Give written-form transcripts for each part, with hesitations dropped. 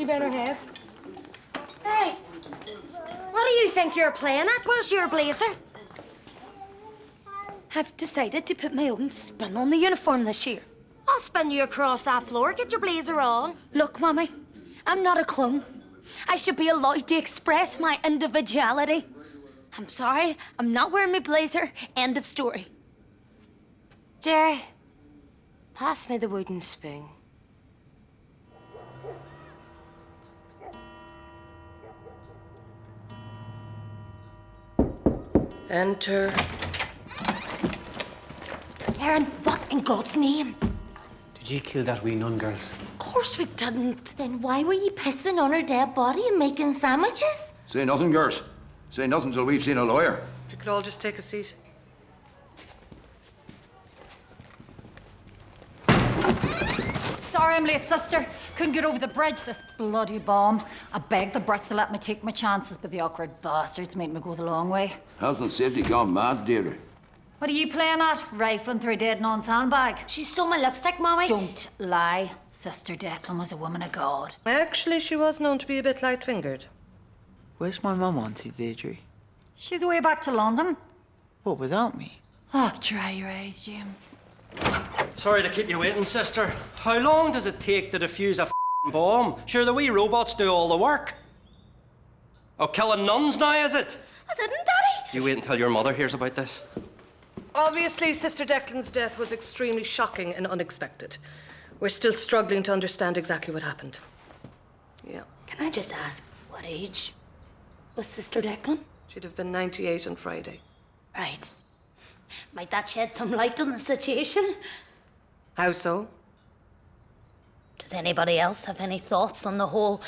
You better have. Hey, what do you think you're playing at? Where's your blazer? I've decided to put my own spin on the uniform this year. I'll spin you across that floor. Get your blazer on. Look, Mummy, I'm not a clone. I should be allowed to express my individuality. I'm sorry, I'm not wearing my blazer. End of story. Jerry, pass me the wooden spoon. Enter. Aaron, what in God's name? Did you kill that wee nun, girls? Of course we didn't. Then why were you pissing on her dead body and making sandwiches? Say nothing, girls. Say nothing till we've seen a lawyer. If you could all just take a seat. Sorry I'm late, sister. Couldn't get over the bridge, this bloody bomb. I begged the Brits to let me take my chances, but the awkward bastards made me go the long way. Health and safety gone mad, Deirdre. What are you playing at? Rifling through a dead non's handbag? She stole my lipstick, Mommy. Don't lie. Sister Declan was a woman of God. Actually, she was known to be a bit light-fingered. Where's my mum, Auntie Deirdre? She's away back to London. What, without me? Oh, dry your eyes, James. Sorry to keep you waiting, sister. How long does it take to defuse a bomb? Sure, the wee robots do all the work. Oh, killing nuns now, is it? I didn't, Daddy. You wait until your mother hears about this. Obviously, Sister Declan's death was extremely shocking and unexpected. We're still struggling to understand exactly what happened. Yeah. Can I just ask, what age was Sister Declan? She'd have been 98 on Friday. Right. Might that shed some light on the situation? How so? Does anybody else have any thoughts on the whole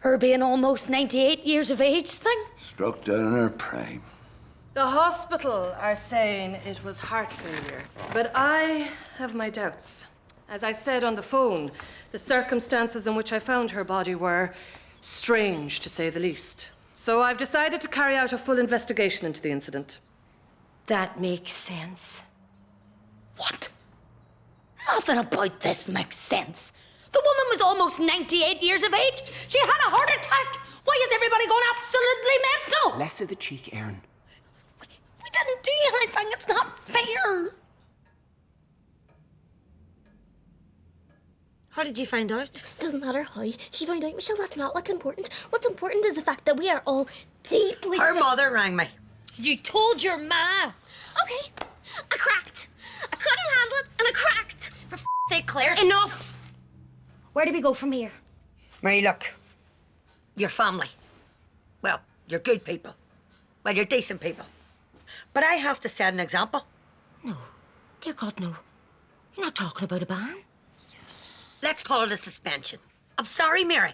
her being almost 98 years of age thing? Struck down in her prime. The hospital are saying it was heart failure, but I have my doubts. As I said on the phone, the circumstances in which I found her body were strange, to say the least. So I've decided to carry out a full investigation into the incident. That makes sense. What? Nothing about this makes sense. The woman was almost 98 years of age. She had a heart attack. Why is everybody going absolutely mental? Less of the cheek, Aaron. We didn't do anything. It's not fair. How did you find out? Doesn't matter how she found out, Michelle. That's not what's important. What's important is the fact that we are all deeply... Her mother rang me. You told your ma. Okay, I cracked. I couldn't handle it, and I cracked. For f***'s sake, Claire. Enough! Where do we go from here? Mary, look. You're family. Well, you're good people. Well, you're decent people. But I have to set an example. No. Dear God, no. You're not talking about a ban. Let's call it a suspension. I'm sorry, Mary.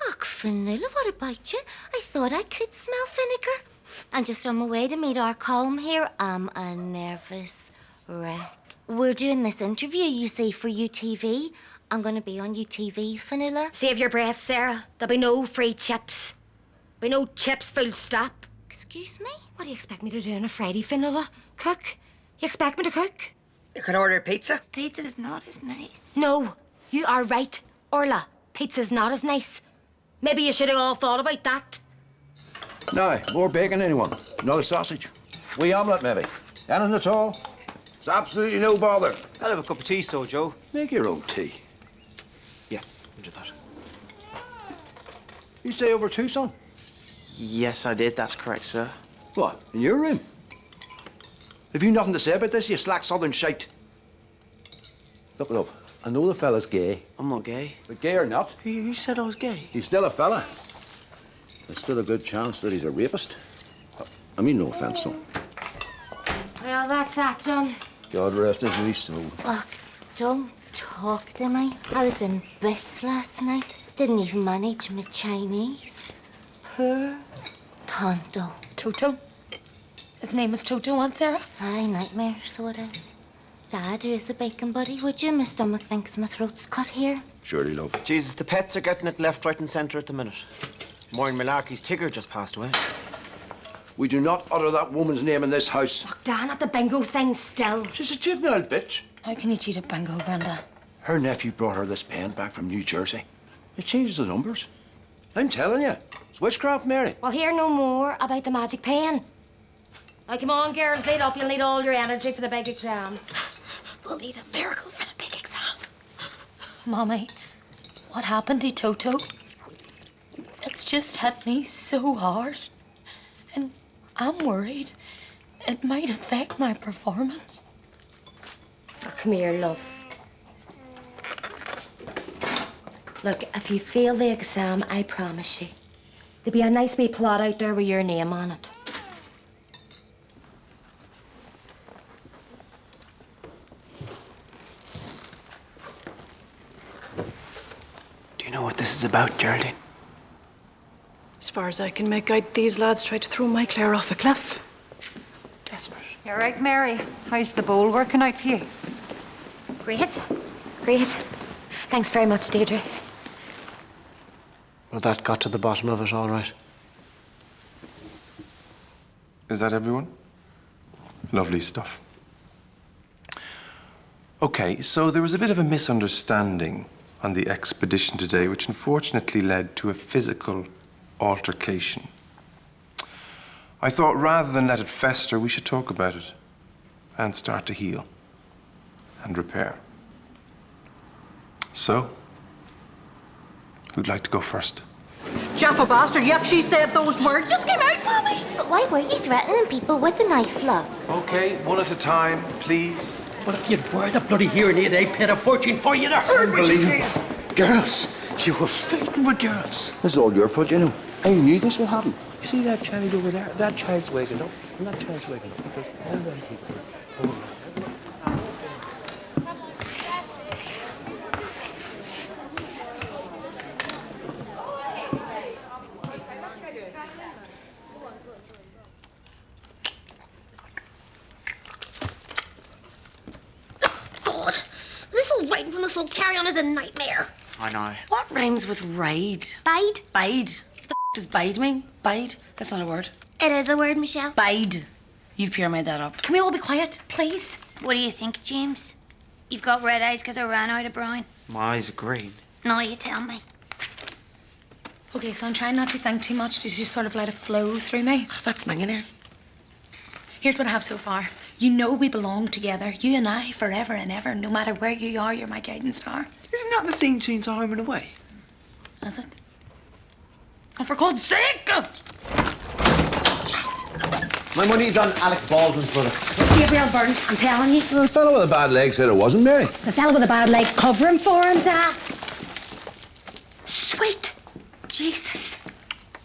Och, Vanilla, what about you? I thought I could smell vinegar. I'm just on my way to meet our column here. I'm a nervous wreck. We're doing this interview, you see, for UTV. I'm going to be on UTV, Vanilla. Save your breath, Sarah. There'll be no free chips. There'll be no chips, full stop. Excuse me? What do you expect me to do on a Friday, Vanilla? Cook? You expect me to cook? You could order pizza. Pizza's not as nice. No, you are right, Orla. Pizza's not as nice. Maybe you should have all thought about that. Now, more bacon, anyone? Another sausage? Wee omelette, maybe? Anything at all? It's absolutely no bother. I'll have a cup of tea, so, Joe. Make your own tea. Yeah, I'll do that. You stay over too, son? Yes, I did. That's correct, sir. What, in your room? Have you nothing to say about this, you slack southern shite? Look, love, I know the fella's gay. I'm not gay. But gay or not, You said I was gay. he's still a fella. There's still a good chance that he's a rapist. I mean, no offence, son. Well, that's that done. God rest his wee soul. Oh, don't talk to me. I was in bits last night. Didn't even manage my Chinese. Poor Tonto. Toto? His name is Toto, Aunt Sarah? Aye, nightmare, so it is. Dad, you as a bacon buddy, would you? My stomach thinks my throat's cut here. Surely, love. Jesus, the pets are getting it left, right and centre at the minute. Maureen Malarkey's Tigger just passed away. We do not utter that woman's name in this house. Look, Dan, at the bingo thing still. She's a juvenile bitch. How can you cheat at bingo, Granda? Her nephew brought her this pen back from New Jersey. It changes the numbers. I'm telling you, it's witchcraft, Mary. We'll hear no more about the magic pen. Now, come on, girls, lead up. You'll need all your energy for the big exam. We'll need a miracle for the big exam. Mommy, what happened to Toto? It's just hit me so hard. And I'm worried it might affect my performance. Oh, come here, love. Look, if you fail the exam, I promise you, there'll be a nice wee plot out there with your name on it. Do you know what this is about, Geraldine? As far as I can make out, these lads tried to throw my Claire off a cliff. Desperate. You all right, Mary? How's the bowl working out for you? Great. Great. Thanks very much, Deirdre. Well, that got to the bottom of it, all right. Is that everyone? Lovely stuff. Okay, so there was a bit of a misunderstanding on the expedition today, which unfortunately led to a physical altercation. I thought rather than let it fester, we should talk about it and start to heal and repair. So, who'd like to go first? Jaffa bastard, you actually said those words? Just get out, Mommy! But why were you threatening people with a knife, love? Okay, one at a time, please. But if you'd wear the bloody hearing aid, I'd pay a fortune for you to heard what you said. Girls, you were fighting with girls. This is all your fault, you know. I knew this would happen. You see that child over there? That child's waking up. And that child's waking up because all them people are over. God, this whole writing from the soul carry-on is a nightmare. I know. What rhymes with ride? Bide? Bide. What the does bide mean? Bide? That's not a word. It is a word, Michelle. Bide. You've pure made that up. Can we all be quiet, please? What do you think, James? You've got red eyes because I ran out of brown. My eyes are green. No, you tell me. Okay, so I'm trying not to think too much, to just sort of let it flow through me. Oh, that's millionaire. Here's what I have so far. You know we belong together, you and I, forever and ever. No matter where you are, you're my guiding star. Isn't that the theme tune to Home and Away? Is it? Oh, for God's sake! My money's on Alec Baldwin's brother. Gabriel Byrne, I'm telling you. The fellow with a bad leg said it wasn't, Mary. The fella with the bad leg covering for him, Dad. Sweet Jesus.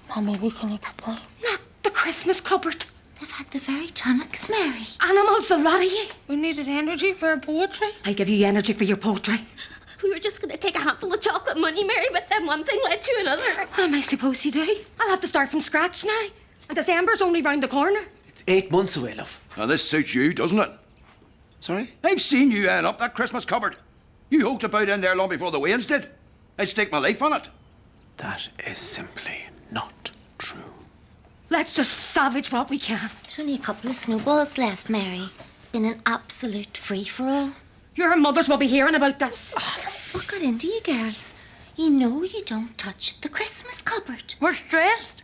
Mommy, we can explain. Not the Christmas cupboard. They've had the very tonics, Mary. Animals, a lot of you. We needed energy for our poetry. I give you energy for your poetry. We were just going to take a handful of chocolate money, Mary, but then one thing led to another. What am I supposed to do? I'll have to start from scratch now. And December's only round the corner. It's 8 months away, love. Now, this suits you, doesn't it? Sorry? I've seen you end up that Christmas cupboard. You hoked about in there long before the Waynes did. I stake my life on it. That is simply not true. Let's just savage what we can. There's only a couple of snowballs left, Mary. It's been an absolute free-for-all. Your mothers will be hearing about this. What got into you, girls? You know you don't touch the Christmas cupboard. We're stressed.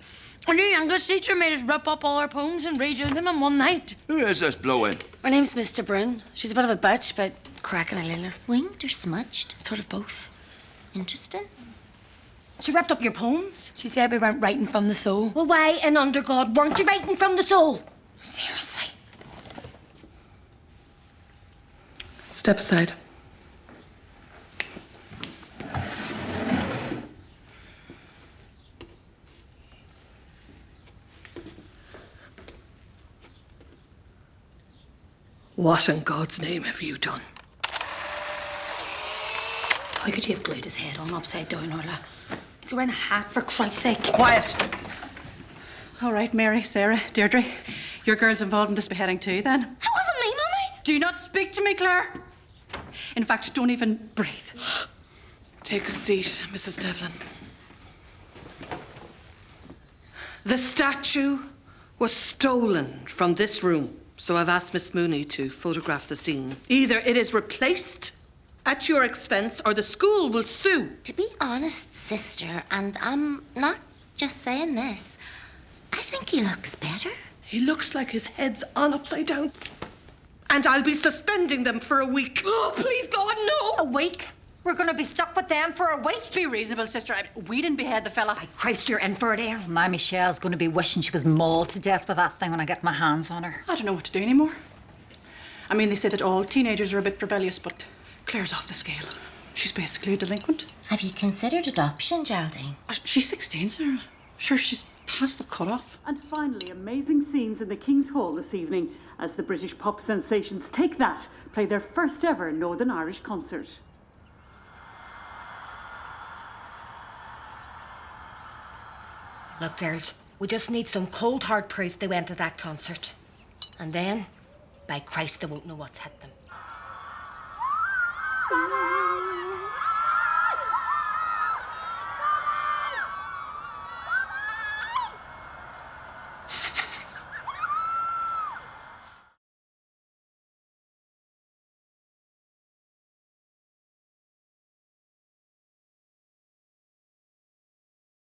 Our new English teacher made us rip up all our poems and redo them in one night. Who is this blowing? Her name's Mr. Bryn. She's a bit of a bitch, but cracking a liller. Winged or smudged? Sort of both. Interesting. She ripped up your poems. She said we weren't writing from the soul. Well, why in under God weren't you writing from the soul? Seriously. Step aside. What in God's name have you done? How could you have glued his head on upside down, Orla? He's wearing a hat, for Christ's sake. Quiet. All right, Mary, Sarah, Deirdre, your girls involved in this beheading too, then? It wasn't me, Mummy. Do not speak to me, Claire. In fact, don't even breathe. Take a seat, Mrs. Devlin. The statue was stolen from this room, so I've asked Miss Mooney to photograph the scene. Either it is replaced at your expense or the school will sue. To be honest, sister, and I'm not just saying this, I think he looks better. He looks like his head's on upside down. And I'll be suspending them for a week. Oh, please, God, no! A week? We're going to be stuck with them for a week? Be reasonable, sister. We didn't behead the fella. By Christ, you're in for it, Erin. My Michelle's going to be wishing she was mauled to death with that thing when I get my hands on her. I don't know what to do anymore. I mean, they say that all teenagers are a bit rebellious, but Claire's off the scale. She's basically a delinquent. Have you considered adoption, Geraldine? She's 16, Sarah. Sure, she's past the cut-off. And finally, amazing scenes in the King's Hall this evening as the British pop sensations Take That play their first ever Northern Irish concert. Look, girls, we just need some cold hard proof they went to that concert. And then, by Christ, they won't know what's hit them.